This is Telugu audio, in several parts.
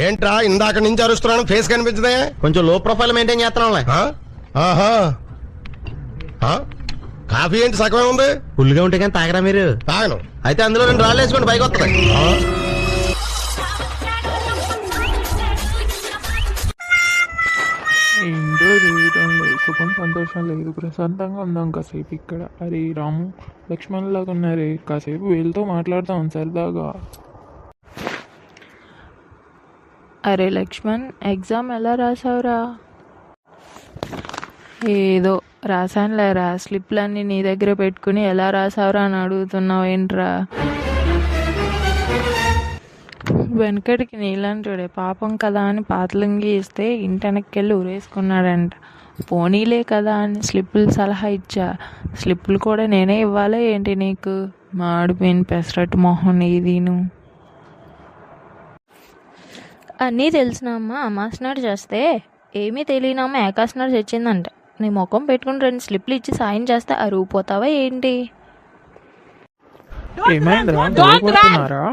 ఏంట్రా ఇందాక నుంచి అరుస్తున్నాను, ఫేస్ కనిపించదే? కొంచెం లో ప్రొఫైల్ మెయింటైన్ చేస్తున్నాంలే. ఆహా, కాఫీ ఏంటి సగమే ఉంది? ఫుల్గా ఉంటే కానీ తాగరా మీరు? తాగను. అయితే అందులో 2 రాళ్ళు వేసుకోండి, పైకి వస్తుంది. ఏంటో జీవితం లేదు, సుఖం సంతోషం లేదు, ప్రశాంతంగా ఉందాం కాసేపు ఇక్కడ. అరే రాము లక్ష్మణ్ లాగా ఉన్నారే, కాసేపు వీళ్ళతో మాట్లాడతాం సరదాగా. అరే లక్ష్మణ్, ఎగ్జామ్ ఎలా రాసావురా? ఏదో రాసానులేరా. స్లిప్లన్నీ నీ దగ్గర పెట్టుకుని ఎలా రాసావురా అని అడుగుతున్నావు ఏంట్రా? వెనకటికి నీలంటాడే పాపం కదా అని పాతలుంగి ఇస్తే ఇంటెనక్కెళ్ళి ఉరేసుకున్నాడంట. పోనీలే కదా అని స్లిప్పులు సలహా ఇచ్చా. స్లిప్పులు కూడా నేనే ఇవ్వాలా ఏంటి నీకు? మాడిపోయిన పెసరట్టు మొహం నీదీను. అన్నీ తెలిసినమ్మ అమాసనాడు చేస్తే ఏమీ తెలియనమ్మ ఏకాసనాడు చచ్చిందంట. నీ ముఖం పెట్టుకుని 2 స్లిప్లు ఇచ్చి సాయం చేస్తే అరుగుపోతావా ఏంటి? ఏమైందిరా, గొడవపడుతున్నారా?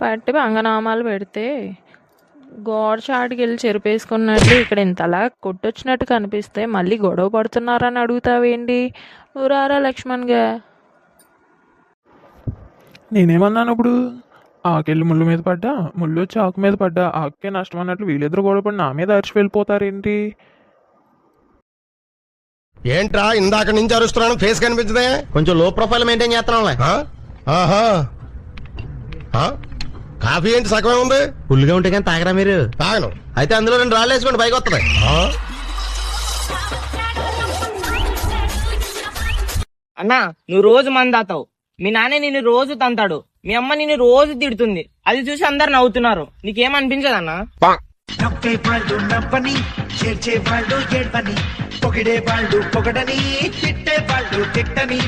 పట్టి పంగనామాలు పెడితే గోడ చాటుకి వెళ్ళి చెరిపేసుకున్నట్టు ఇక్కడ ఇంతలా కొట్టొచ్చినట్టు కనిపిస్తే మళ్ళీ గొడవ పడుతున్నారని అడుగుతావేంటి? నువ్వు రారా లక్ష్మణ్గా. నేనేమన్నాను ఇప్పుడు? ఆకెళ్ళి ముళ్ళు మీద పడ్డా, ముళ్ళు వచ్చి ఆకు మీద పడ్డా, ఆకుకే నష్టం అన్నట్లు వీళ్ళిద్దరు గొడవపడి నా మీద అరిచి వెళ్ళిపోతారేంటి? ఏంట్రా ఇందాక నుంచి అరుస్తున్నాను, ఫేస్ కనిపించదే? కొంచెం లో ప్రొఫైల్ మెయింటైన్ చేస్తున్నాంలే. ఆహా, కాఫీ ఏంటి సగమే ఉంది? ఫుల్గా ఉంటే కానీ తాగరా మీరు? తాగను. అయితే అందులో 2 రాళ్ళు వేసుకోండి, పైకి వస్తుంది. అన్నా, నువ్వు రోజు మంది తాతావు, మీ నాన్న నిన్ను రోజు తంతాడు, మీ అమ్మ నిన్ను రోజు తిడుతుంది. అది చూసి అందరు నవ్వుతున్నారు, నీకేమనిపించదన్నా? నవ్వేవాళ్ళు నవ్వని, చేర్చేవాళ్ళు ఏడ్వని, పొగిడేవాళ్ళు పొగడని, తిట్టేవాళ్ళు తిట్టని.